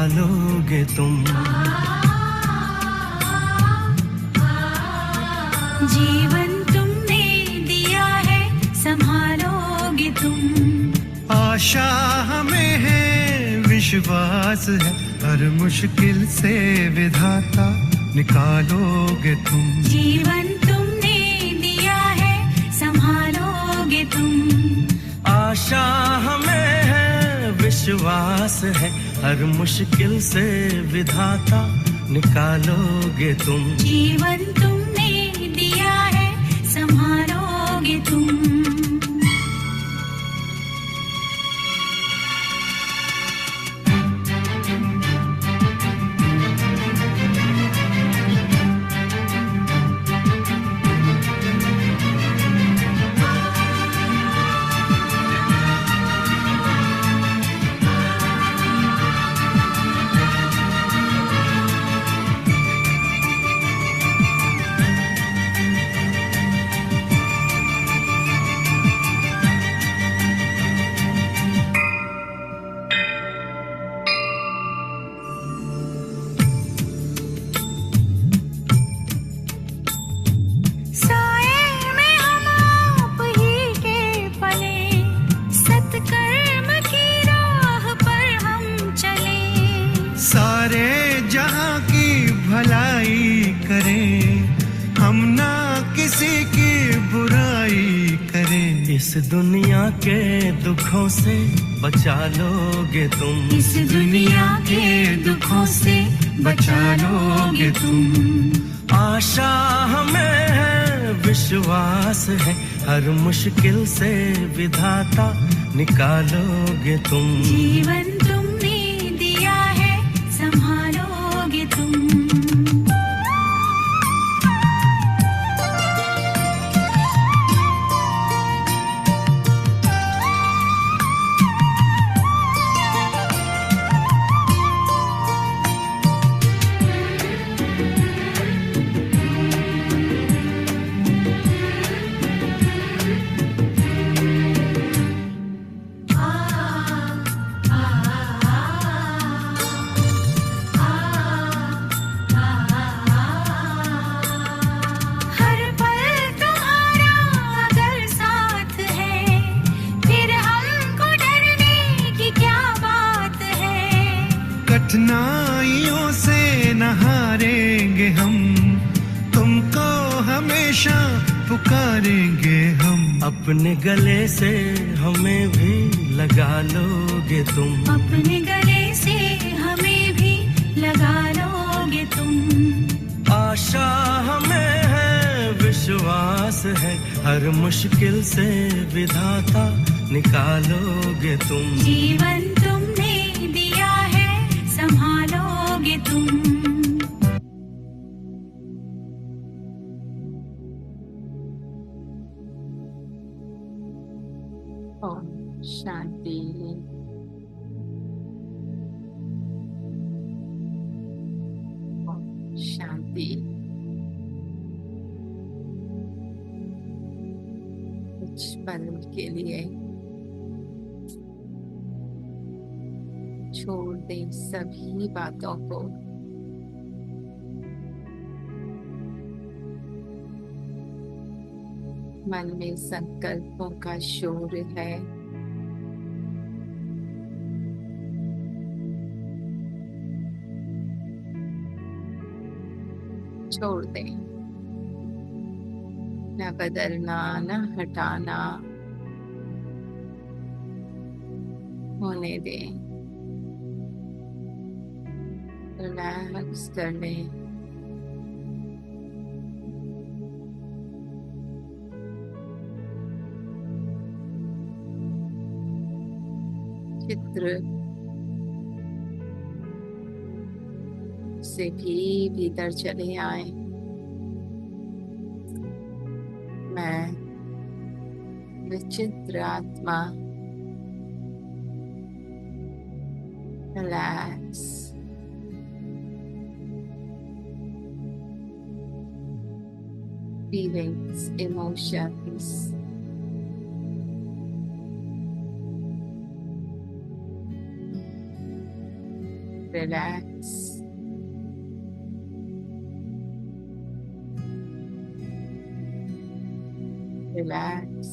निकालोगे तुम। जीवन तुमने दिया है, संभालोगे तुम। आशा हमें है, विश्वास है, हर मुश्किल से विधाता निकालोगे तुम। जीवन तुमने दिया है, संभालोगे तुम। आशा हमें है, विश्वास है, हर मुश्किल से विधाता निकालोगे तुम। जीवन तुमने दिया है, संभालोगे तुम। इस दुनिया के दुखों से बचा लोगे तुम। इस दुनिया के दुखों से बचा लोगे तुम। आशा हमें है, विश्वास है, हर मुश्किल से विधाता निकालोगे तुम। जीवन तुमने दिया है, संभालोगे तुम। कठिनाइयों से न हारेंगे हम, तुमको हमेशा पुकारेंगे हम। अपने गले से हमें भी लगा लोगे तुम। अपने गले से हमें भी लगा लोगे तुम। आशा हमें है, विश्वास है, हर मुश्किल से विधाता निकालोगे तुम। जीवन तुमने दिया है, संभालोगे तुम। ओम शांति। ओम शांति। कुछ पल के लिए छोड़ दे सभी बातों को। मन में संकल्पों का शोर है, छोड़ दे। न बदलना न हटाना, होने दे। रिलैक्स कर ले। चित्र से भी भीतर चले आए। मैं विचित्र आत्मा relax. Feelings, emotions, relax, relax.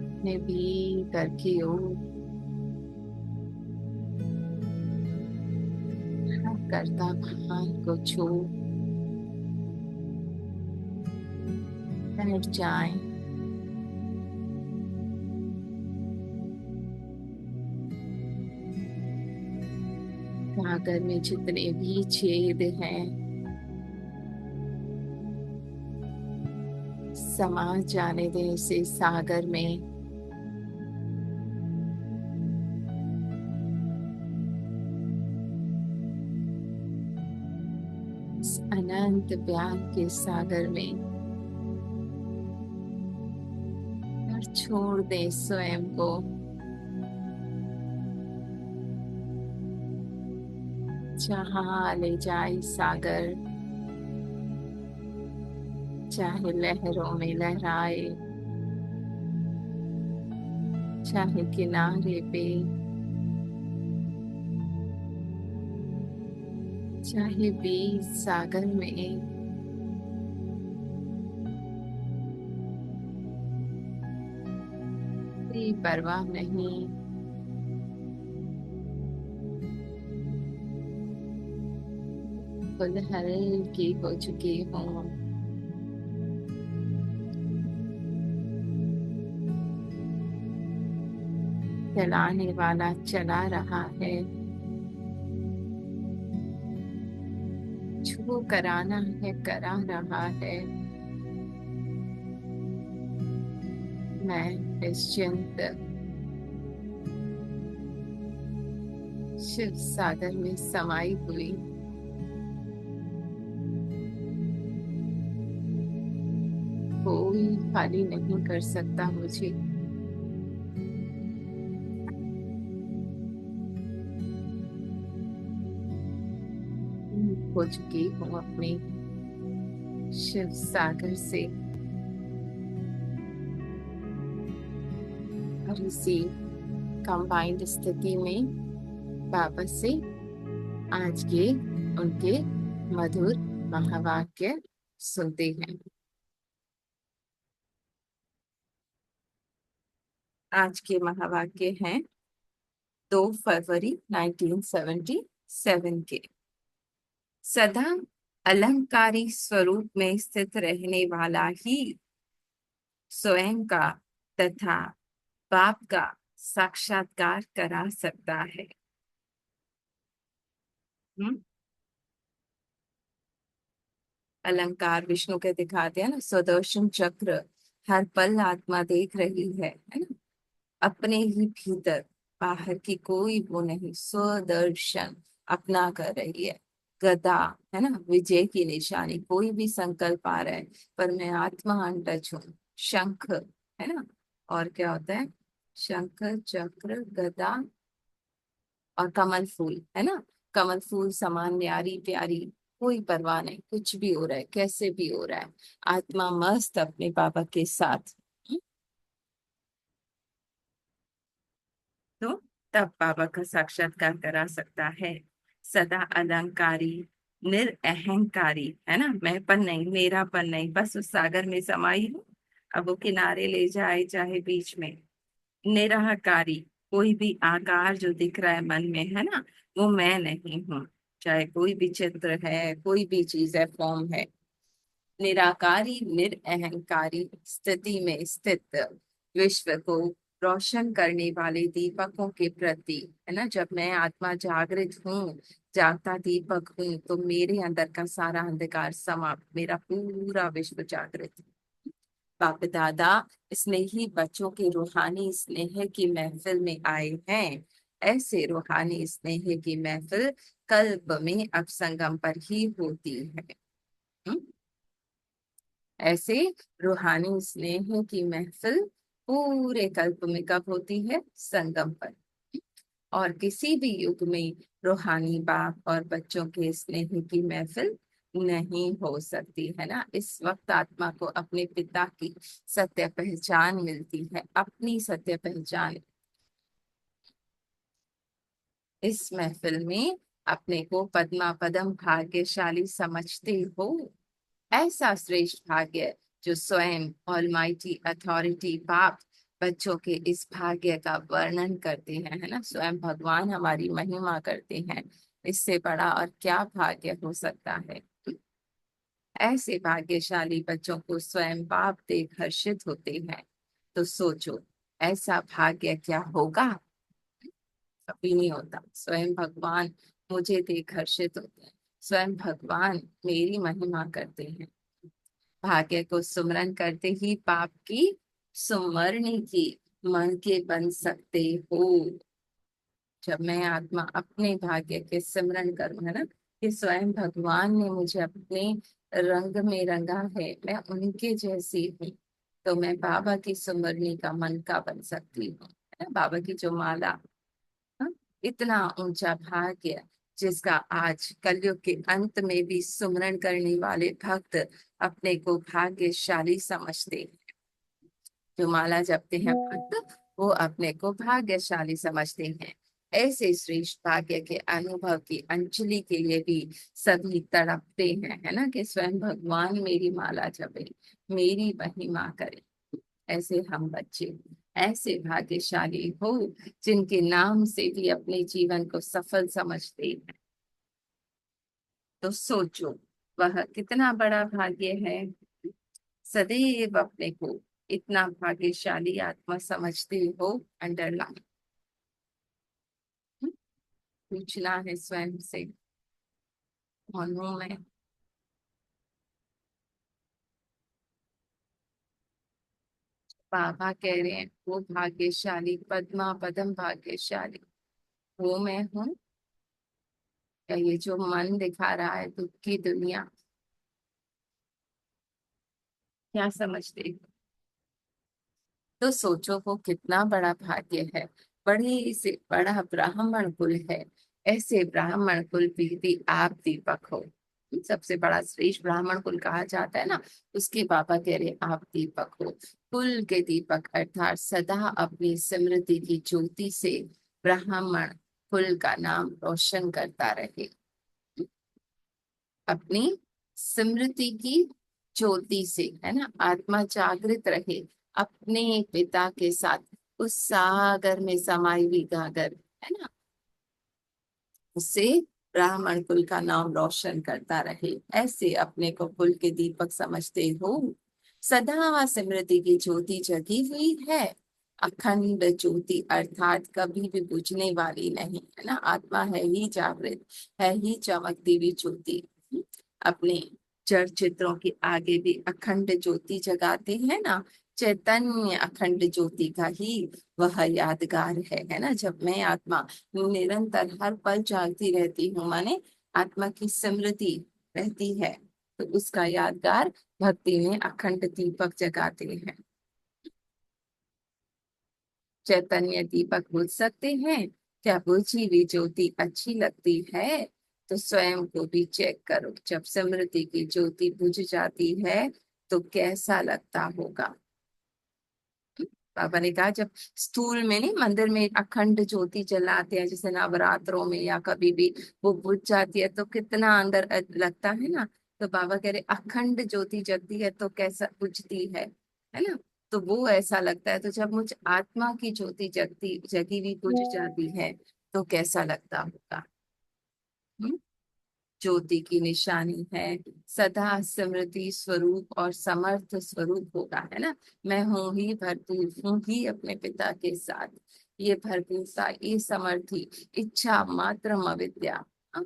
अपने भीतर की ओर करता भान को छू बैठ जाएं। सागर में जितने भी छेद हैं समा जाने दें इसे सागर में। इस अनंत प्यार के सागर में और छोड़ दे स्वयं को। जहाँ ले जाए सागर, चाहे लहरों में लहराए, चाहे किनारे पे, चाहे बीच सागर में, कोई परवाह नहीं। खुद हल्की हो चुकी हूँ। चलाने वाला चला रहा है, जो कराना है करा रहा है। मैं निश्चिंत शिव सागर में समाई हुई। कोई खाली नहीं कर सकता मुझे। हो चुकी हूँ अपने शिव सागर से। और इसी कंबाइंड स्थिति में बाबा से आज के उनके मधुर महावाक्य सुनते हैं। आज के महावाक्य हैं 2 फरवरी 1977 के। सदा अलंकारी स्वरूप में स्थित रहने वाला ही स्वयं का तथा बाप का साक्षात्कार करा सकता है। अलंकार विष्णु के दिखाते हैं ना, सुदर्शन चक्र हर पल आत्मा देख रही है ना, अपने ही भीतर, बाहर की कोई वो नहीं, स्वदर्शन अपना कर रही है। गदा है ना, विजय की निशानी, कोई भी संकल्प आ रहा है पर मैं आत्मा अनटच हूँ। शंख है ना, और क्या होता है, शंख चक्र गदा और कमल फूल है ना। कमल फूल समान न्यारी प्यारी, कोई परवाह नहीं, कुछ भी हो रहा है कैसे भी हो रहा है, आत्मा मस्त अपने बाबा के साथ। तो तब बाबा का साक्षात्कार करा सकता है। सदा अलंकारी, निरअहंकारी है ना, मैंपन नहीं, मेरापन नहीं, बस उस सागर में समाई हूँ। अब वो किनारे ले जाए चाहे बीच में। निरहकारी, कोई भी आकार जो दिख रहा है मन में है ना, वो मैं नहीं हूँ। चाहे कोई भी चित्र है, कोई भी चीज है, फॉर्म है। निराकारी निरअहंकारी स्थिति में स्थित, विश्व को रोशन करने वाले दीपकों के प्रति है ना। जब मैं आत्मा जागृत हूँ, जागता दीपक हूँ, तो मेरे अंदर का सारा अंधकार समाप्त, मेरा पूरा विश्व जागृत। बाप दादा स्नेही बच्चों के रूहानी स्नेह की महफिल में आए हैं। ऐसे रूहानी स्नेह की महफिल कल्प में अब संगम पर ही होती है। हम्म? ऐसे रूहानी स्नेह की महफिल पूरे कल्प में कब होती है, संगम पर। और किसी भी युग में रूहानी बाप और बच्चों के स्नेह की महफिल नहीं हो सकती, है ना। इस वक्त आत्मा को अपने पिता की सत्य पहचान मिलती है, अपनी सत्य पहचान। इस महफिल में अपने को पद्मा पदम भाग्यशाली समझते हो। ऐसा श्रेष्ठ भाग्य जो स्वयं ऑलमाइटी अथॉरिटी बाप बच्चों के इस भाग्य का वर्णन करते हैं, है ना। स्वयं भगवान हमारी महिमा करते हैं। इससे बड़ा और क्या भाग्य हो सकता है। ऐसे भाग्यशाली बच्चों को स्वयं बाप देख हर्षित होते हैं। तो सोचो, ऐसा भाग्य क्या होगा। कभी नहीं होता। स्वयं भगवान मुझे देख हर्षित होते हैं। स्वयं भगवान मेरी महिमा करते हैं। भाग्य को सुमरन करते ही पाप की सुमरनी की मन के बन सकते हो। जब मैं आत्मा अपने भाग्य के सिमरन करूं, है ना, कि स्वयं भगवान ने मुझे अपने रंग में रंगा है, मैं उनके जैसी हूँ, तो मैं बाबा की सुमरनी का मन का बन सकती हूँ, है ना। बाबा की जो माला, हाँ, इतना ऊंचा भाग्य जिसका आज कलयुग के अंत में भी सुमरन करने वाले भक्त अपने को भाग्यशाली समझते हैं। जो माला जपते हैं भक्त, वो अपने को भाग्यशाली समझते हैं। ऐसे श्रेष्ठ भाग्य के अनुभव की अंजलि के लिए भी सभी तड़पते हैं, है ना, कि स्वयं भगवान मेरी माला जपे, मेरी महिमा करे। ऐसे हम बच्चे ऐसे भाग्यशाली हो जिनके नाम से भी अपने जीवन को सफल समझते हैं। तो सोचो, वह कितना बड़ा भाग्य है। सदैव अपने को इतना भाग्यशाली आत्मा समझते हो। अंडरलाइन। पूछना है स्वयं से, कौन हूं मैं। बाबा कह रहे हैं वो भाग्यशाली पद्मा पदम भाग्यशाली वो मैं हूँ, या ये जो मन दिखा रहा है दुख की दुनिया। क्या समझते हो। तो सोचो वो कितना बड़ा भाग्य है। बड़े से बड़ा ब्राह्मण कुल है। ऐसे ब्राह्मण कुल भी यदि आप दीपक हो, सबसे बड़ा श्रेष्ठ ब्राह्मण कुल कहा जाता है ना, उसके बाबा कह रहे आप दीपक हो। कुल के दीपक अर्थात सदा अपनी स्मृति की ज्योति से ब्राह्मण कुल का नाम रोशन करता रहे। अपनी स्मृति की ज्योति से, है ना, आत्मा जागृत रहे अपने पिता के साथ, उस सागर में समाई हुई गागर, है ना, उससे ब्राह्मण कुल का नाम रोशन करता रहे। ऐसे अपने को कुल के दीपक समझते हो। सदा स्मृति की ज्योति जगी हुई है। अखंड ज्योति अर्थात कभी भी बुझने वाली नहीं, है ना। आत्मा है ही जागृत, है ही चमकती हुई ज्योति। अपने जड़ चित्रों के आगे भी अखंड ज्योति जगाते हैं ना। चैतन्य अखंड ज्योति का ही वह यादगार है ना। जब मैं आत्मा निरंतर हर पल जागती रहती हूँ, माने आत्मा की स्मृति रहती है, तो उसका यादगार भक्ति में अखंड दीपक जगाते हैं। चैतन्य दीपक बुझ सकते हैं क्या। बुझी हुई ज्योति अच्छी लगती है। तो स्वयं को भी चेक करो, जब स्मृति की ज्योति बुझ जाती है तो कैसा लगता होगा। बाबा ने कहा जब स्थूल में नहीं, मंदिर में अखंड ज्योति जलाते हैं, जैसे नवरात्रों में या कभी भी, वो बुझ जाती है तो कितना अंदर लगता है ना। तो बाबा कह रहे अखंड ज्योति जगती है तो कैसा बुझती है ना। तो वो ऐसा लगता है। तो जब मुझ आत्मा की ज्योति जगती जगी हुई बुझ जाती है तो कैसा लगता होगा। हम्म? ज्योति की निशानी है सदा स्मृति स्वरूप और समर्थ स्वरूप होगा, है ना। मैं हूं ही, भरपूर हूं ही अपने पिता के साथ। ये भरपूरता, ये समर्थी, इच्छा मात्र अविद्या, हाँ,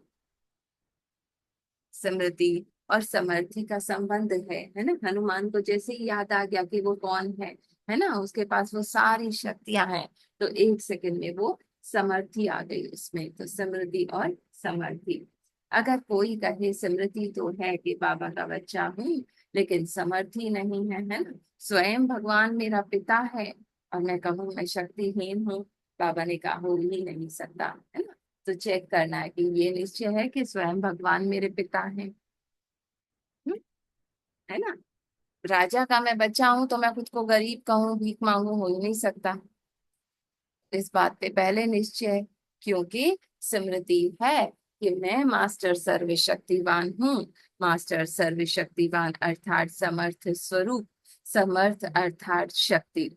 स्मृति और समर्थी का संबंध है ना। हनुमान को जैसे ही याद आ गया कि वो कौन है ना, उसके पास वो सारी शक्तियां हैं, तो एक सेकंड में वो समर्थी आ गई उसमें। तो समृद्धि और समर्थी। अगर कोई कहे समृद्धि तो है कि बाबा का बच्चा हूँ, लेकिन समर्थी नहीं है ना। स्वयं भगवान मेरा पिता है और मैं कहूँ मैं शक्तिहीन हूँ, बाबा ने कहा हो ही नहीं सकता, है ना। तो चेक करना है कि ये निश्चय है कि स्वयं भगवान मेरे पिता हैं। है ना। राजा का मैं बच्चा हूं तो मैं खुद को गरीब कहूँ, भीख मांगू, हो ही नहीं सकता। इस बात पे पहले निश्चय, क्योंकि स्मृति है कि मैं मास्टर सर्वशक्तिवान हूँ। मास्टर सर्वशक्तिवान अर्थात समर्थ स्वरूप, समर्थ अर्थात शक्ति,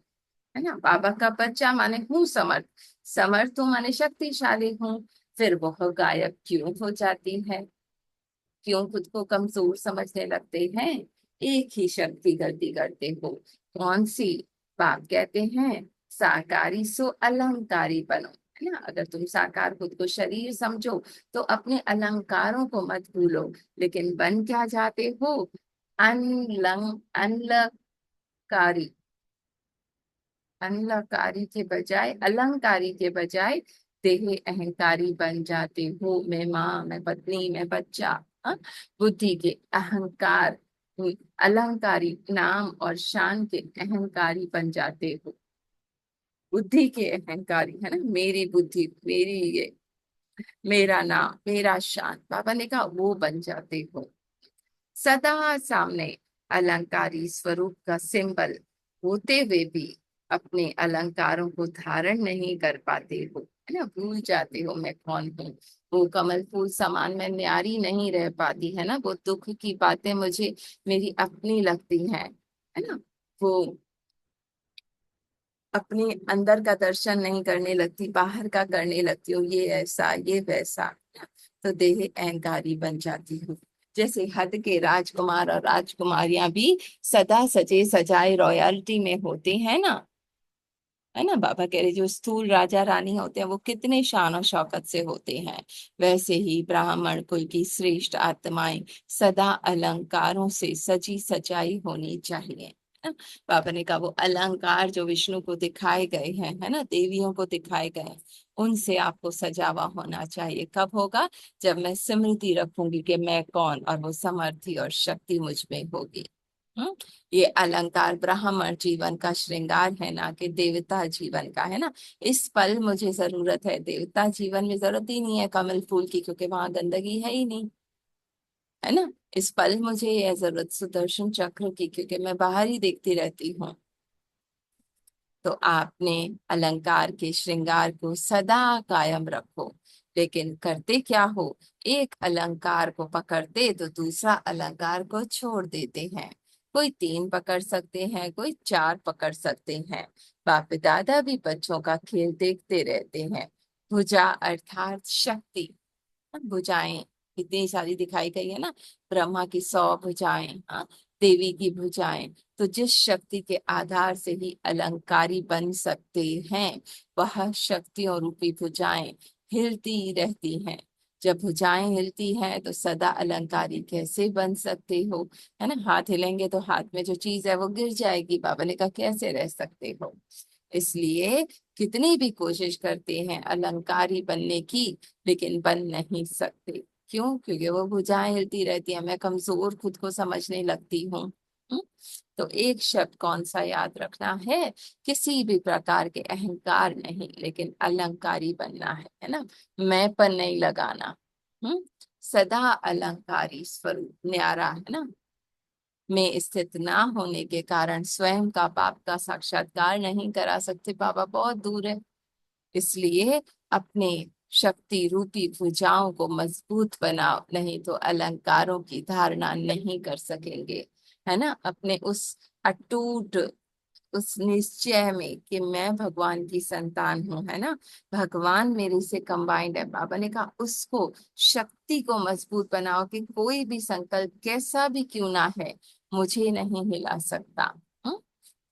है ना। बाबा का बच्चा माने हूँ समर्थ, समर्थ हूँ माने शक्तिशाली हूँ। फिर वह गायब क्यों हो जाती है, क्यों खुद को कमजोर समझने लगते हैं। एक ही शक्ति गलती करते हो, कौन सी। बाप कहते हैं साकारी सो अलंकारी बनो, है ना। अगर तुम साकार खुद को शरीर समझो तो अपने अलंकारों को मत भूलो, लेकिन बन क्या जाते हो, अनलंकारी। अलंकारी के बजाय, अलंकारी के बजाय देह अहंकारी बन जाते हो। मैं माँ, मैं पत्नी, मैं बच्चा। हाँ? बुद्धि के अहंकार, अलंकारी नाम और शान के अहंकारी बन जाते हो। बुद्धि के अहंकारी, है ना, मेरी बुद्धि, मेरी ये, मेरा नाम, मेरा शान, बाबा ने कहा वो बन जाते हो। सदा सामने अलंकारी स्वरूप का सिंबल होते हुए भी अपने अलंकारों को धारण नहीं कर पाते हो, है ना। भूल जाते हो मैं कौन हूँ। वो कमल फूल समान मैं न्यारी नहीं रह पाती, है ना। वो दुख की बातें मुझे मेरी अपनी लगती हैं, है ना। वो अपने अंदर का दर्शन नहीं करने लगती, बाहर का करने लगती हूँ, ये ऐसा ये वैसा। तो देह अहंकारी बन जाती हूँ। जैसे हद के राजकुमार और राजकुमारियां भी सदा सजे सजाए रॉयल्टी में होते हैं ना, है ना। बाबा कह रहे जो स्थूल राजा रानी होते हैं वो कितने शान और शौकत से होते हैं। वैसे ही ब्राह्मण कुल की श्रेष्ठ आत्माएं सदा अलंकारों से सजी सजाई होनी चाहिए, है ना। बाबा ने कहा वो अलंकार जो विष्णु को दिखाए गए हैं, है ना, देवियों को दिखाए गए हैं, उनसे आपको सजावा होना चाहिए। कब होगा, जब मैं स्मृति रखूंगी कि मैं कौन, और वो समर्थी और शक्ति मुझ में होगी। हम्म। ये अलंकार ब्राह्मण जीवन का श्रृंगार है, ना कि देवता जीवन का, है ना। इस पल मुझे जरूरत है, देवता जीवन में जरूरत ही नहीं है कमल फूल की, क्योंकि वहां गंदगी है ही नहीं, है ना। इस पल मुझे यह जरूरत सुदर्शन चक्र की, क्योंकि मैं बाहर ही देखती रहती हूँ। तो आपने अलंकार के श्रृंगार को सदा कायम रखो, लेकिन करते क्या हो, एक अलंकार को पकड़ते तो दूसरा अलंकार को छोड़ देते हैं। कोई 3 पकड़ सकते हैं, कोई 4 पकड़ सकते हैं। बाप दादा भी बच्चों का खेल देखते रहते हैं। भुजा अर्थात शक्ति, भुजाएं कितनी सारी दिखाई गई है ना। ब्रह्मा की 100 भुजाएं, हाँ, देवी की भुजाएं। तो जिस शक्ति के आधार से ही अलंकारी बन सकते हैं, वह शक्तियों रूपी भुजाएं हिलती रहती हैं। जब भुजाएं हिलती हैं तो सदा अलंकारी कैसे बन सकते हो, है ना। हाथ हिलेंगे तो हाथ में जो चीज है वो गिर जाएगी। बाबा ने कहा कैसे रह सकते हो। इसलिए कितनी भी कोशिश करते हैं अलंकारी बनने की, लेकिन बन नहीं सकते। क्यों, क्योंकि वो भुजाएं हिलती रहती है, मैं कमजोर खुद को समझने लगती हूँ। हम्म? तो एक शब्द कौन सा याद रखना है, किसी भी प्रकार के अहंकार नहीं, लेकिन अलंकारी बनना है ना। मैं पर नहीं लगाना। सदा अलंकारी स्वरूप न्यारा, है ना। में स्थित ना होने के कारण स्वयं का बाप का साक्षात्कार नहीं करा सकते, बाबा बहुत दूर है। इसलिए अपने शक्ति रूपी भुजाओं को मजबूत बनाओ, नहीं तो अलंकारों की धारणा नहीं कर सकेंगे, है ना। अपने उस अटूट, उस निश्चय में कि मैं भगवान की संतान हूँ, है ना, भगवान मेरे से कंबाइंड है। बाबा ने कहा उसको, शक्ति को मजबूत बनाओ कि कोई भी संकल्प कैसा भी क्यों ना है, मुझे नहीं हिला सकता। हम्म?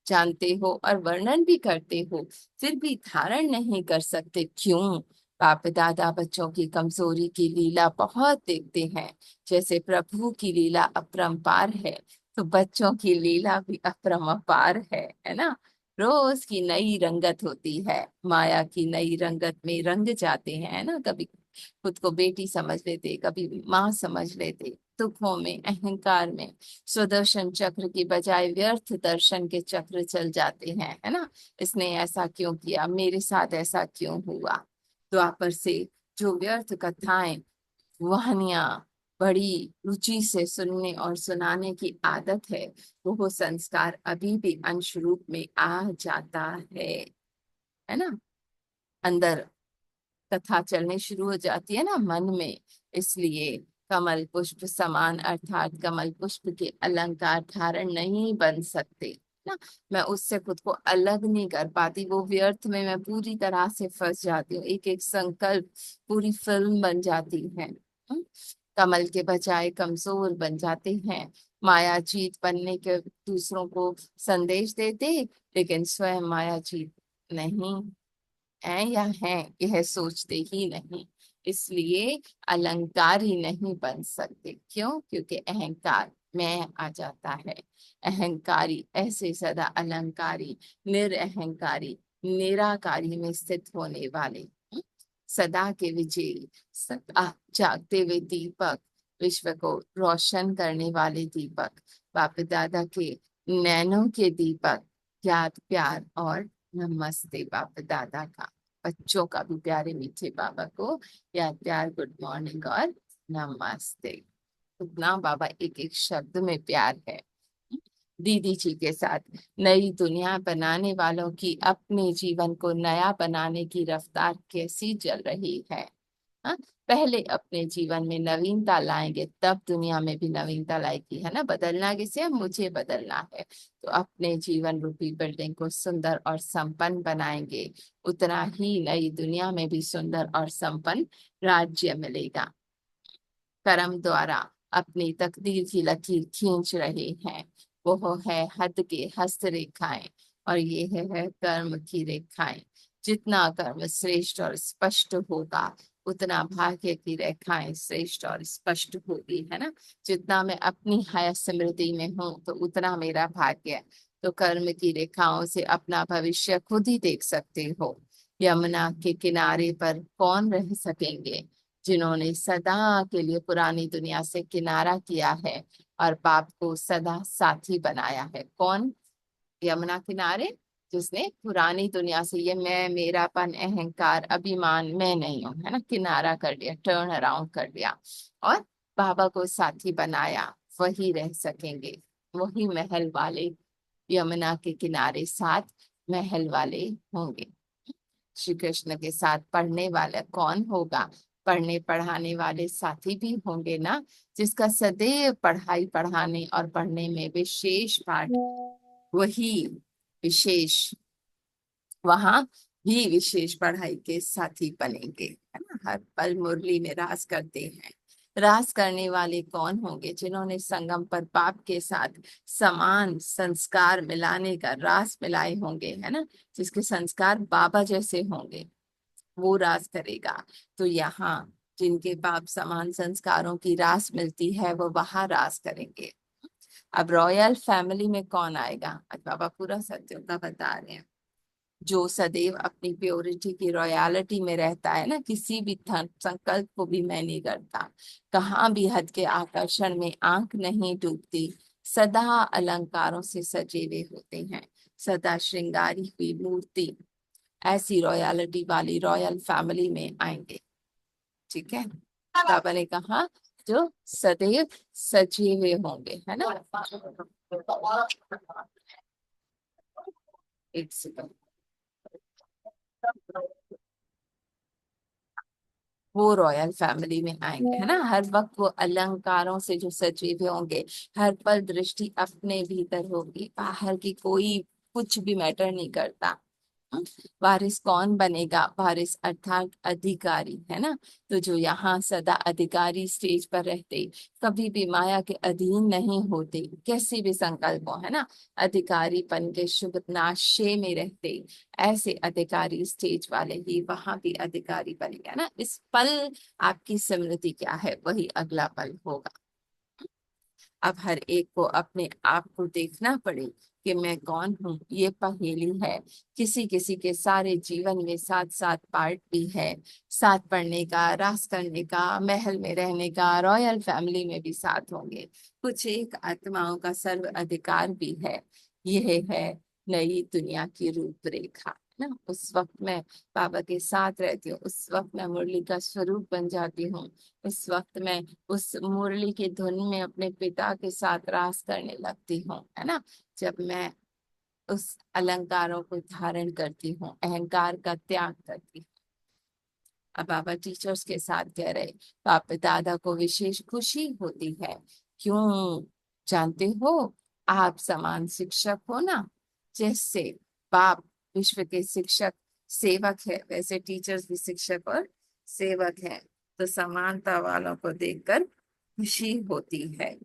जानते हो और वर्णन भी करते हो, फिर भी धारण नहीं कर सकते, क्यों। बाप दादा बच्चों की कमजोरी की लीला बहुत देखते हैं। जैसे प्रभु की लीला अपरंपार है, तो बच्चों की लीला भी अपरंपार है ना। रोज की नई रंगत होती है, माया की नई रंगत में रंग जाते हैं, है ना। कभी खुद को बेटी समझ लेते, कभी माँ समझ लेते, दुखों में, अहंकार में सुदर्शन चक्र की बजाय व्यर्थ दर्शन के चक्र चल जाते हैं, है ना। इसने ऐसा क्यों किया, मेरे साथ ऐसा क्यों हुआ। द्वापर से जो व्यर्थ कथाएं, वहनियां, बड़ी रुचि से सुनने और सुनाने की आदत है, वो संस्कार अभी भी अंश रूप में आ जाता है ना। अंदर कथा चलने शुरू हो जाती है ना मन में। इसलिए कमल पुष्प समान अर्थात कमल पुष्प के अलंकार धारण नहीं बन सकते ना। मैं उससे खुद को अलग नहीं कर पाती, वो व्यर्थ में मैं पूरी तरह से फंस जाती हूँ, एक एक संकल्प पूरी फिल्म बन जाती है। कमल के बजाय कमजोर बन जाते हैं, माया जीत बनने के दूसरों को संदेश देते, लेकिन स्वयं माया जीत नहीं है या है यह सोचते ही नहीं। इसलिए अलंकारी नहीं बन सकते। क्यों? क्योंकि अहंकार मैं आ जाता है। अहंकारी ऐसे सदा अलंकारी निरअहंकारी निराकारी में स्थित होने वाले सदा के विजयी सदा जागते हुए दीपक, विश्व को रोशन करने वाले दीपक, बाप दादा के नैनों के दीपक, याद प्यार और नमस्ते बाप दादा का। बच्चों का भी प्यारे मीठे बाबा को याद प्यार, गुड मॉर्निंग और नमस्ते। इतना बाबा एक एक शब्द में प्यार है। दीदी जी के साथ नई दुनिया बनाने वालों की अपने जीवन को नया बनाने की रफ्तार कैसी चल रही है। हाँ, पहले अपने जीवन में नवीनता लाएंगे तब दुनिया में भी नवीनता लाएगी, है ना। बदलना किसे? मुझे बदलना है। तो अपने जीवन रूपी बिल्डिंग को सुंदर और संपन्न बनाएंगे, उतना ही नई दुनिया में भी सुंदर और संपन्न राज्य मिलेगा। कर्म द्वारा अपनी तकदीर की लकीर खींच रहे हैं, वो है हद के हस्त रेखाएं, और ये है कर्म की रेखाएं। जितना कर्म श्रेष्ठ और स्पष्ट होगा, उतना भाग्य की रेखाएं श्रेष्ठ और स्पष्ट होगी, है ना। जितना मैं अपनी हया समृद्धि में हूँ तो उतना मेरा भाग्य। तो कर्म की रेखाओं से अपना भविष्य खुद ही देख सकते हो। यमुना के किनारे पर कौन रह सकेंगे जिन्होंने सदा के लिए पुरानी दुनिया से किनारा किया है और पाप को सदा साथी बनाया है। कौन? यमुना किनारे जिसने पुरानी दुनिया से ये मैं मेरापन अहंकार अभिमान मैं नहीं हूं, है ना, किनारा कर लिया, टर्न अराउंड कर लिया और बाबा को साथी बनाया, वही रह सकेंगे। वही महल वाले यमुना के किनारे साथ महल वाले होंगे। श्री कृष्ण के साथ पढ़ने वाला कौन होगा? पढ़ने पढ़ाने वाले साथी भी होंगे ना, जिसका सदैव पढ़ाई पढ़ाने और पढ़ने में विशेष पाठ, वही विशेष वहां भी विशेष पढ़ाई के साथी बनेंगे, है ना। हर पल मुरली में रास करते हैं। रास करने वाले कौन होंगे? जिन्होंने संगम पर पाप के साथ समान संस्कार मिलाने का रास मिलाए होंगे, है ना। जिसके संस्कार बाबा जैसे होंगे वो रास करेगा। तो यहाँ जिनके पाप समान संस्कारों की रास मिलती है वो वहां रास करेंगे। अब रॉयल फैमिली में कौन आएगा? आज बाबा पूरा सत्यों का बता रहे हैं। जो सदैव अपनी प्योरिटी की रॉयलिटी में रहता है ना, किसी भी संकल्प को भी मैं नहीं करता, कहाँ भी हद के आकर्षण में आंख नहीं डूबती, सदा अलंकारों से सजे हुए होते हैं, सदा श्रृंगारी हुई मूर्ति, ऐसी रॉयलिटी वाली रॉयल फैमिली में आएंगे। ठीक है, बाबा ने कहा जो सदैव सजे हुए होंगे, है ना। एक सेकंड, वो रॉयल फैमिली में आएंगे, है ना। हर वक्त वो अलंकारों से जो सजे हुए होंगे, हर पल दृष्टि अपने भीतर होगी, बाहर की कोई कुछ भी मैटर नहीं करता। वारिस कौन बनेगा? वारिस अर्थात अधिकारी, है ना। तो जो यहाँ सदा अधिकारी स्टेज पर रहते, कभी भी माया के अधीन नहीं होते, कैसे भी संकल्प हो, है ना, अधिकारीपन के शुभ नाशे में रहते, ऐसे अधिकारी स्टेज वाले ही वहां भी अधिकारी बनेगा ना। इस पल आपकी स्मृति क्या है, वही अगला पल होगा। अब हर एक को अपने आप को देखना पड़े कि मैं कौन हूँ, ये पहेली है। किसी किसी के सारे जीवन में साथ साथ पार्ट भी है, साथ पढ़ने का, रास करने का, महल में रहने का, रॉयल फैमिली में भी साथ होंगे। कुछ एक आत्माओं का सर्व अधिकार भी है। यह है नई दुनिया की रूपरेखा। ना, उस वक्त मैं बाबा के साथ रहती हूँ, उस वक्त मैं मुरली का स्वरूप बन जाती हूँ, उस वक्त मैं उस मुरली की धुन में अपने पिता के साथ रास करने लगती हूँ, है ना। जब मैं उस अलंकारों को धारण करती हूँ, अहंकार का त्याग करती हूँ। अब बाबा टीचर्स के साथ कह रहे, बाप दादा को विशेष खुशी होती है। क्यों? जानते हो, आप समान शिक्षक हो ना। जैसे बाप विश्व के शिक्षक सेवक है, वैसे टीचर्स भी शिक्षक और सेवक हैं। तो समानता वालों को देखकर खुशी होती है।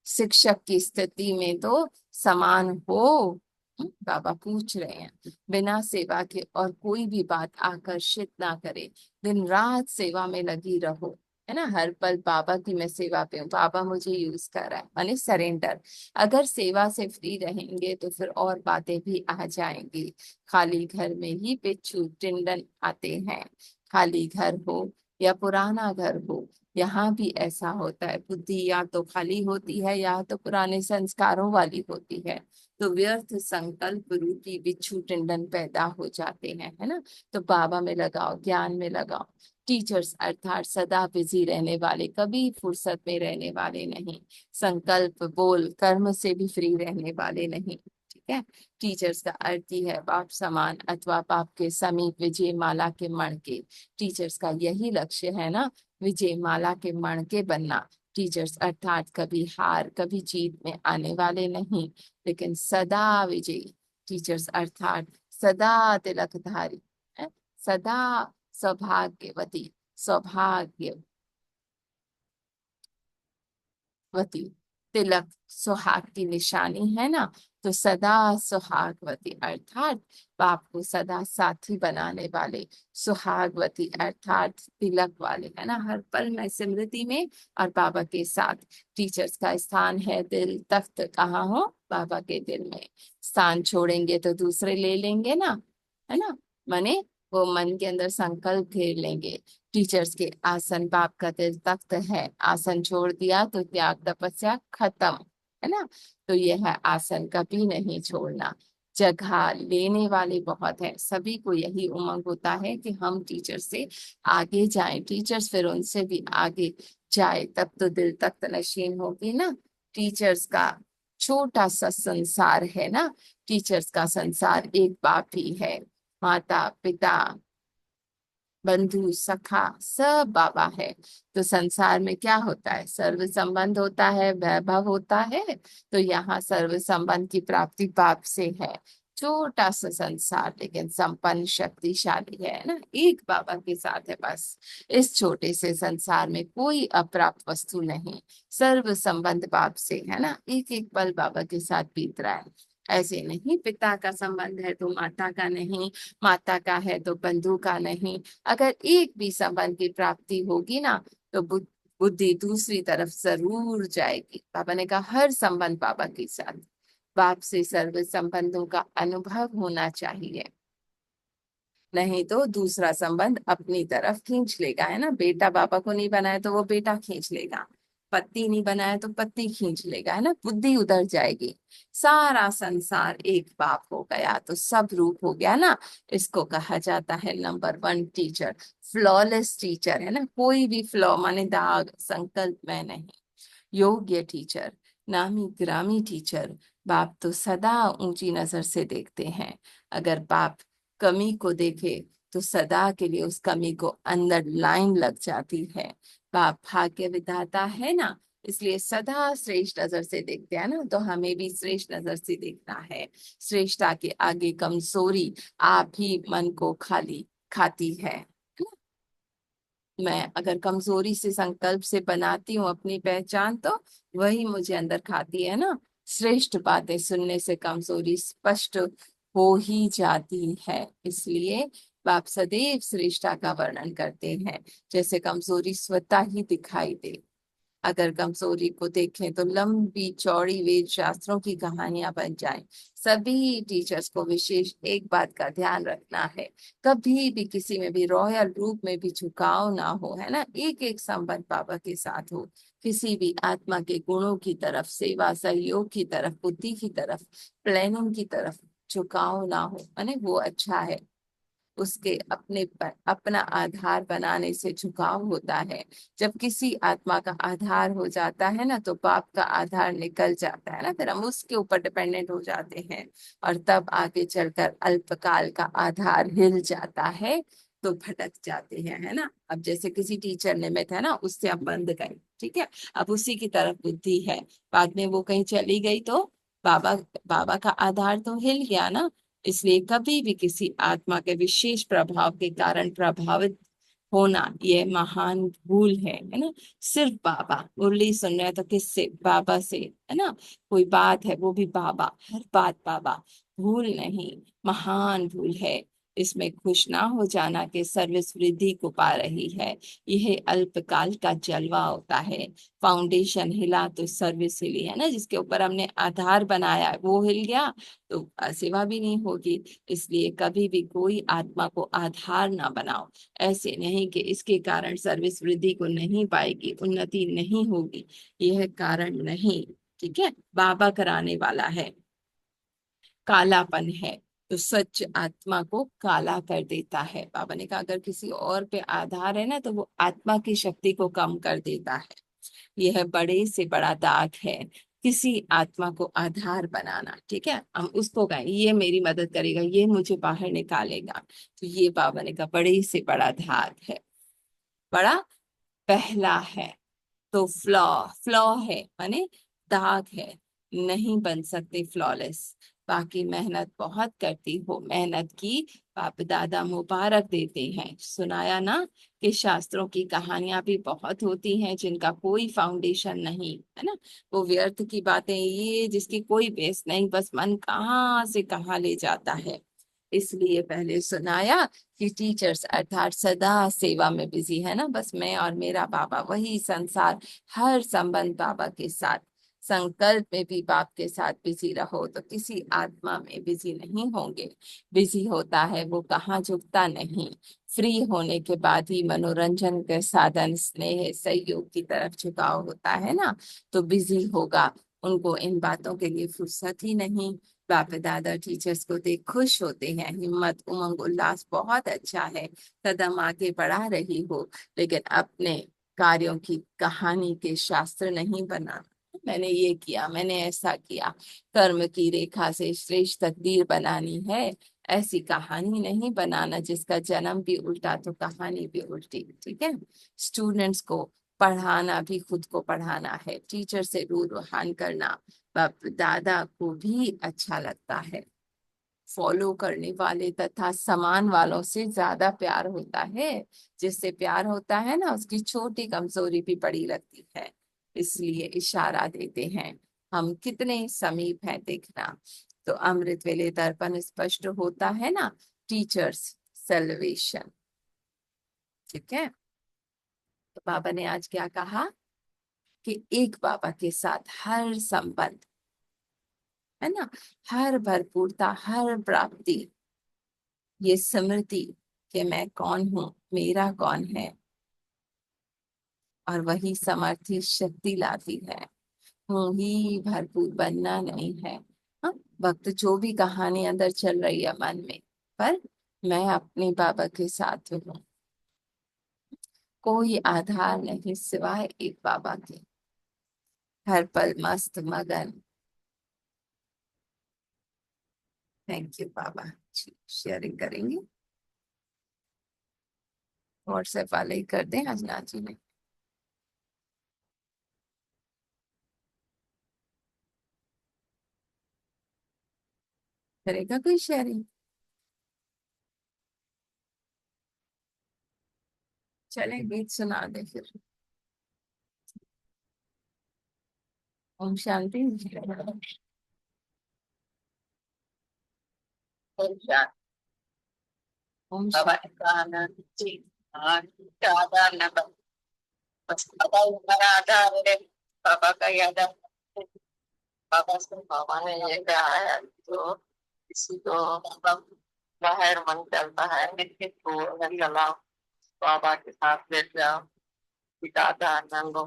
शिक्षक की स्थिति में तो समान हो। बाबा पूछ रहे हैं, बिना सेवा के और कोई भी बात आकर्षित ना करे, दिन रात सेवा में लगी रहो, है ना। हर पल बाबा की मैं सेवा पे हूँ, बाबा मुझे यूज कर रहा है, माने सरेंडर। अगर सेवा से फ्री रहेंगे तो फिर और बातें भी आ जाएंगी। खाली घर में ही बिच्छू टिंडन आते हैं। खाली घर हो या पुराना घर हो, यहाँ भी ऐसा होता है। बुद्धि या तो खाली होती है या तो पुराने संस्कारों वाली होती है। तो व्यर्थ संकल्प रूपी बिच्छू टिंडन पैदा हो जाते हैं, है ना। तो बाबा में लगाओ, ज्ञान में लगाओ। टीचर्स अर्थात सदा बिजी रहने वाले, कभी फुर्सत में रहने वाले नहीं। संकल्प बोल कर्म से भी फ्री रहने वाले नहीं। ठीक है। टीचर्स का अर्थ ही है बाप समान अथवा बाप के समीप विजय माला के मण के। टीचर्स का यही लक्ष्य है ना, विजय माला के मणके बनना। टीचर्स अर्थात कभी हार कभी जीत में आने वाले नहीं, लेकिन सदा विजयी। टीचर्स अर्थात सदा तिलकधारी है, सदा सौभाग्यवती, सौभाग्यवती। तिलक सुहाग की निशानी है ना, तो सदा सुहागवती अर्थात बाप को सदा साथी बनाने वाले। सुहागवती अर्थात तिलक वाले, है ना। हर पल में स्मृति में और बाबा के साथ। टीचर्स का स्थान है दिल, तख्त कहाँ हो? बाबा के दिल में। स्थान छोड़ेंगे तो दूसरे ले लेंगे ना, है ना। माने वो मन के अंदर संकल्प घेर लेंगे। टीचर्स के आसन बाप का दिल तख्त है, आसन छोड़ दिया तो त्याग तपस्या खत्म, है ना। तो यह है आसन कभी नहीं छोड़ना। जगह लेने वाले बहुत है, सभी को यही उमंग होता है कि हम टीचर से आगे जाएं, टीचर्स फिर उनसे भी आगे जाए, तब तो दिल तख्त नशीन होगी ना। टीचर्स का छोटा सा संसार है ना, टीचर्स का संसार एक बाप ही है। माता पिता बंधु सखा सब बाबा है। तो संसार में क्या होता है? सर्व संबंध होता है, वैभव होता है। तो यहाँ सर्व संबंध की प्राप्ति बाप से है। छोटा सा संसार लेकिन संपन्न शक्तिशाली है ना, एक बाबा के साथ है बस। इस छोटे से संसार में कोई अप्राप्त वस्तु नहीं, सर्व संबंध बाप से है ना। एक एक पल बाबा के साथ बीत रहा है। ऐसे नहीं पिता का संबंध है तो माता का नहीं, माता का है तो बंधु का नहीं। अगर एक भी संबंध की प्राप्ति होगी ना, तो बुद्धि दूसरी तरफ जरूर जाएगी। बाबा ने कहा हर संबंध बाबा के साथ। बाप से सर्व संबंधों का अनुभव होना चाहिए, नहीं तो दूसरा संबंध अपनी तरफ खींच लेगा, है ना। बेटा बाबा को नहीं बनाया तो वो बेटा खींच लेगा, पति नहीं बनाया तो पति खींच लेगा, है ना। बुद्धि उधर जाएगी। सारा संसार एक बाप हो गया तो सब रूप हो गया ना। इसको कहा जाता है number one teacher, flawless teacher, है ना। कोई भी फ्लॉ माने दाग संकल्प में नहीं। योग्य टीचर, नामी ग्रामी टीचर। बाप तो सदा ऊंची नजर से देखते हैं। अगर बाप कमी को देखे तो सदा के लिए उस कमी को अंदर लाइन लग जाती है। बाप भाग्य विधाता है ना, इसलिए सदा श्रेष्ठ नजर से देखते हैं ना। तो हमें भी श्रेष्ठ नजर से देखना है। श्रेष्ठता के आगे कमजोरी आप ही मन को खाली खाती है। मैं अगर कमजोरी से संकल्प से बनाती हूँ अपनी पहचान, तो वही मुझे अंदर खाती है ना। श्रेष्ठ बातें सुनने से कमजोरी स्पष्ट हो ही जाती है। इसलिए बाप सदैव श्रेष्ठता का वर्णन करते हैं, जैसे कमजोरी स्वतः ही दिखाई दे। अगर कमजोरी को देखें तो लंबी चौड़ी वेद शास्त्रों की कहानियां बन जाएं। सभी टीचर्स को विशेष एक बात का ध्यान रखना है, कभी भी किसी में भी रॉयल रूप में भी झुकाव ना हो, है ना। एक एक संबंध बाबा के साथ हो। किसी भी आत्मा के गुणों की तरफ, सेवा सहयोग की तरफ, बुद्धि की तरफ, प्लानिंग की तरफ झुकाव ना हो, माने वो अच्छा है। उसके अपने पर अपना आधार बनाने से झुकाव होता है। जब किसी आत्मा का आधार हो जाता है ना, तो बाप का आधार निकल जाता है ना, फिर हम उसके ऊपर डिपेंडेंट हो जाते हैं। और तब आगे चलकर अल्पकाल का आधार हिल जाता है, तो भटक जाते हैं, है ना। अब जैसे किसी टीचर निमित्त है ना, उससे अब बंद गए, ठीक है, अब उसी की तरफ बुद्धि है, बाद में वो कहीं चली गई तो बाबा बाबा का आधार तो हिल गया ना। इसलिए कभी भी किसी आत्मा के विशेष प्रभाव के कारण प्रभावित होना, यह महान भूल है ना। सिर्फ बाबा मुरली सुन रहे हैं तो किससे? बाबा से, है ना। कोई बात है वो भी बाबा, हर बात बाबा, भूल नहीं, महान भूल है। इसमें खुश ना हो जाना कि सर्विस वृद्धि को पा रही है, यह अल्पकाल का जलवा होता है। फाउंडेशन हिला तो सर्विस हिली, है ना। जिसके ऊपर हमने आधार बनाया है वो हिल गया तो सेवा भी नहीं होगी। इसलिए कभी भी कोई आत्मा को आधार ना बनाओ। ऐसे नहीं कि इसके कारण सर्विस वृद्धि को नहीं पाएगी, उन्नति नहीं होगी, यह कारण नहीं, ठीक है। बाबा कराने वाला है, कालापन है तो सच आत्मा को काला कर देता है। बाबा ने कहा अगर किसी और पे आधार है ना, तो वो आत्मा की शक्ति को कम कर देता है। यह बड़े से बड़ा दाग है, किसी आत्मा को आधार बनाना, ठीक है। हम उसको कहें ये मेरी मदद करेगा, ये मुझे बाहर निकालेगा, तो ये बाबा ने कहा बड़े से बड़ा दाग है, बड़ा पहला है। तो फ्लॉ, फ्लॉ है माने दाग है, नहीं बन सकते फ्लॉलेस। बाकी मेहनत बहुत करती हो, मेहनत की बाप दादा मुबारक देते हैं। सुनाया ना कि शास्त्रों की कहानियां भी बहुत होती हैं जिनका कोई फाउंडेशन नहीं, है ना। वो व्यर्थ की बातें, ये जिसकी कोई बेस नहीं, बस मन कहाँ से कहाँ ले जाता है। इसलिए पहले सुनाया कि टीचर्स अर्थात सदा सेवा में बिजी है ना, बस मैं और मेरा बाबा, वही संसार, हर संबंध बाबा के साथ। संकल्प में भी बाप के साथ बिजी रहो तो किसी आत्मा में बिजी नहीं होंगे। बिजी होता है वो कहाँ, झुकता नहीं। फ्री होने के बाद ही मनोरंजन के साधन, स्नेह, सहयोग की तरफ झुकाव होता है ना, तो बिजी होगा। उनको इन बातों के लिए फुर्सत ही नहीं। बाप दादा टीचर्स को देख खुश होते हैं, हिम्मत, उमंग, उल्लास बहुत अच्छा है, कदम आगे बढ़ा रही हो, लेकिन अपने कार्यों की कहानी के शास्त्र नहीं बना। मैंने ये किया, मैंने ऐसा किया, कर्म की रेखा से श्रेष्ठ तकदीर बनानी है, ऐसी कहानी नहीं बनाना जिसका जन्म भी उल्टा तो कहानी भी उल्टी, ठीक है। स्टूडेंट्स को पढ़ाना भी खुद को पढ़ाना है, टीचर से रूहान करना बाप दादा को भी अच्छा लगता है। फॉलो करने वाले तथा समान वालों से ज्यादा प्यार होता है। जिससे प्यार होता है ना, उसकी छोटी कमजोरी भी बड़ी लगती है, इसलिए इशारा देते हैं हम कितने समीप हैं देखना। तो अमृत वेले दर्पण स्पष्ट होता है ना, टीचर्स सेल्वेशन, ठीक है। तो बाबा ने आज क्या कहा कि एक बाबा के साथ हर संबंध, है ना, हर भरपूरता, हर प्राप्ति, ये स्मृति कि मैं कौन हूँ, मेरा कौन है, और वही समर्थी शक्ति लाती है। हूँ ही भरपूर बनना नहीं है। हाँ, वक्त जो भी कहानी अंदर चल रही है मन में, पर मैं अपने बाबा के साथ हूँ। कोई आधार नहीं सिवाय एक बाबा के, हर पल मस्त मगन। Thank you Baba ji. Sharing करेंगे, व्हाट्सएप वाले ही कर दें आज नाची ने। करेगा कोई शेयरिंग? चले गीत सुना दे फिर। ओम शांति। ओम शांति। ओम बाबा का आनंद जी। हाँ, क्या आधार ना बस बाबा हमारा आधार है। बाबा का याद है। बाबा से बाबा ने ये कहा है तो किसी को मतलब बाहर मन चलता है तो नहीं चला, बाबा के साथ बैठ जाओ, पिता आधार लो,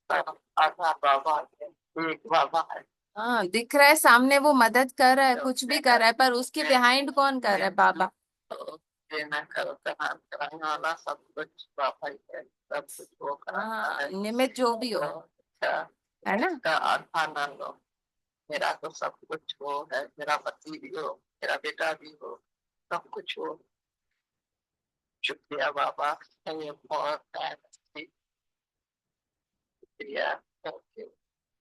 आधार बाबा है, एक बाबा है। हाँ, दिख रहा है सामने, वो मदद कर रहा है, कुछ भी कर रहा है, पर उसके बिहाइंड कौन कर रहा है? बाबा। देना करो कमाल कराने वाला सब कुछ बाबा ही है, सब कुछ वो कराता है। निमित्त जो भी हो, अच्छा, है ना। इसका आनंद लो। मेरा तो सब कुछ वो है, मेरा पति भी हो, मेरा बेटा भी हो, सब कुछ हो। शुक्रिया बाबा, ये बहुत है, शुक्रिया। Thank you.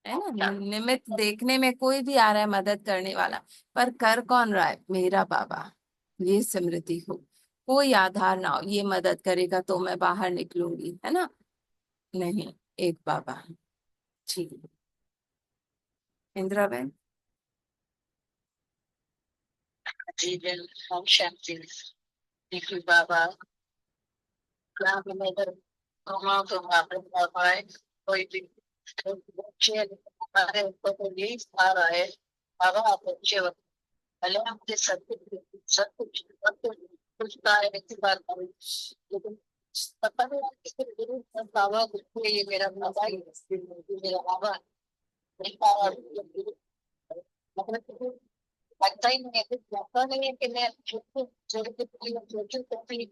है ना। निमित्त देखने में कोई भी आ रहा है मदद करने वाला, पर कर कौन रहा है? मेरा बाबा। ये स्मृति हो, कोई आधार ना हो ये मदद करेगा तो मैं बाहर निकलूंगी, है ना। नहीं, एक बाबा। जी, इंदिरा बहन। जी बिल, हम शांति। देखिए बाबा, क्या मैं इधर घुमा तो वहाँ पे बाबा है, कोई भी बच्चे हमारे ऊपर तो यही आ रहा है। बाबा आप अच्छे हो, भले आपके सब कुछ पूछता है, ऐसी बात नहीं, लेकिन पता नहीं यार किसके गुरु सब बाबा को, ये मेरा बाबा ही है, ये मेरा बाबा नहीं पाया मतलब कि लगता ही नहीं है, कुछ लगता नहीं है कि मैं छोटे छोटे छोटे छोटे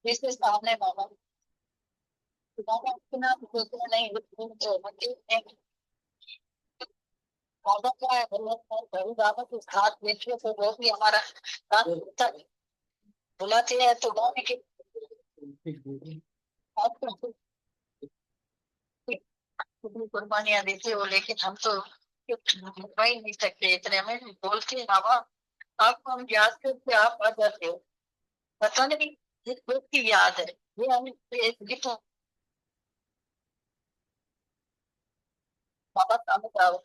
जैसे सामने बाबा, बाबा इतना सोचना नहीं मतलब बाबा क्या है, बाबा के हाथ देखिए तो बहुत ही हमारा हाथ बुलाते हैं तो गाने की आपको कितनी कुर्बानियां देते हो, लेकिन हम तो कुछ निभा ही नहीं सकते इतने में बोलते हैं बाबा आपको हम याद करके आप आ जाते हो, पता नहीं किस बात की याद है। ये हमें तो बाबा सामने आओ,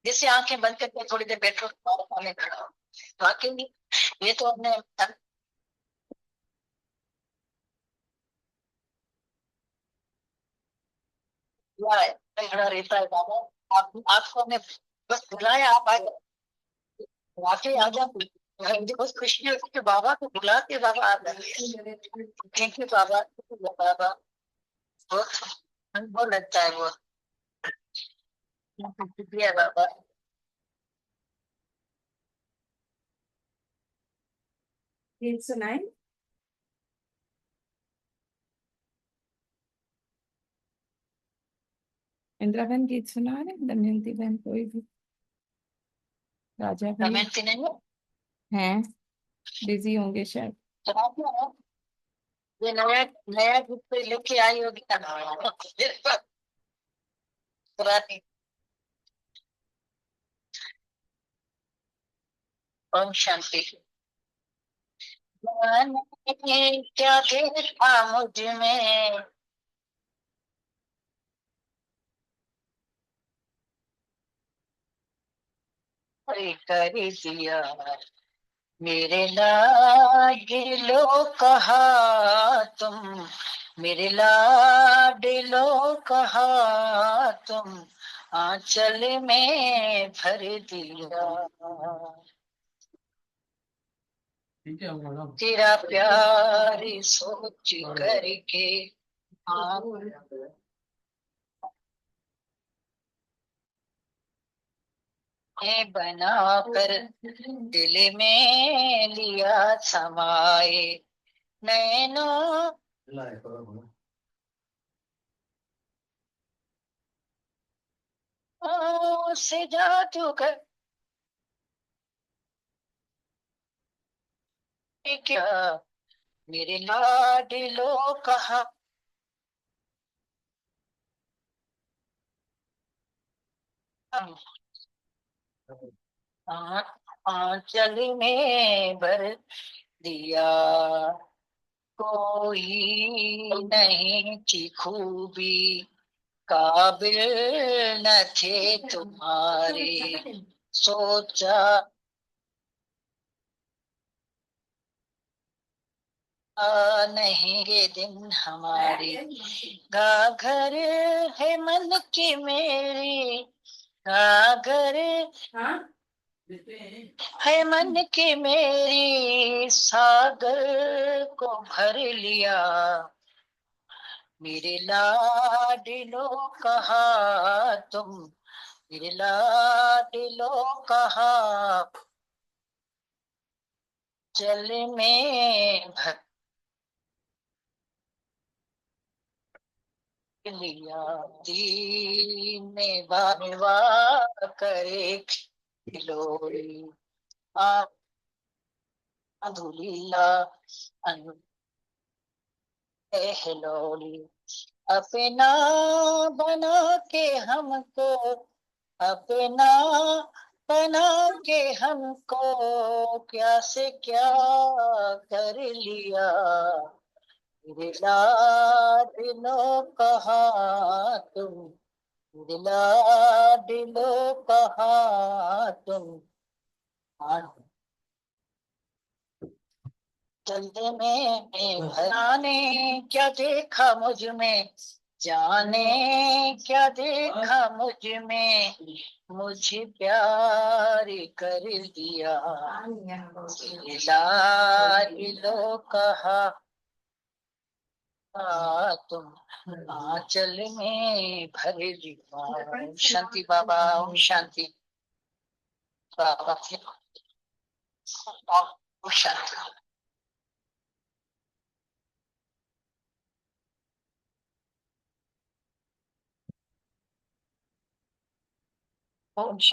जैसे आंखें बंद करके थोड़ी देर बैठो, बाबा सामने खड़ा हो, वाकई ये तो हमने हुआ है, खड़ा रहता है बाबा। आप आपको हमने बस बुलाया, आप आ जाओ, वाकई आ जाओ, मुझे बहुत खुशी होती है बाबा को बुला के बाबा आ जाए। थैंक यू बाबा, बाबा बहुत अनुभव लगता है वो, शुक्रिया बाबा। गीत सुनाए। इंदिरा बहन गीत सुना रहे, दमयंती बहन, कोई भी, राजा भाई कमेंट नहीं हैं, बिजी होंगे शायद। सुनाते हो, ये नया नया गीत कोई लेके आई होगी ना पुरानी। ओम शांति। मैंने क्या देखा मुझ में, कर दिया मेरे लाडलो, कहा तुम मेरे लाडलो, कहा तुम आंचल में भर दिया, तेरा प्यार सोच करके बना कर दिल में लिया समाए, नैनों से जादू कर क्या मेरे लाडलो, कहा आंचल में भर दिया, कोई नहीं की खूबी काबिल न थे तुम्हारे, सोचा नहीं ये दिन हमारे, गागर है मन की मेरी, गागर है मन की मेरी, सागर को भर लिया, मेरे लाडलो, कहा तुम मेरे लाडलो, कहा जल में भर लिया दीन बारवा करे खिलोरी अधुलिया हिलोरी अपना बना के हमको अपना बना के हमको क्या से क्या कर लिया दिला दिलो कहा तुम दिला दिलो कहा तुम जल्दी में भराने क्या देखा मुझ में जाने क्या देखा मुझ में मुझे प्यार कर दिया लो कहा तुम आंचल में भर लिया। शांति बाबा, ओम शांति बाबा, ओम शांति। ओम शांति।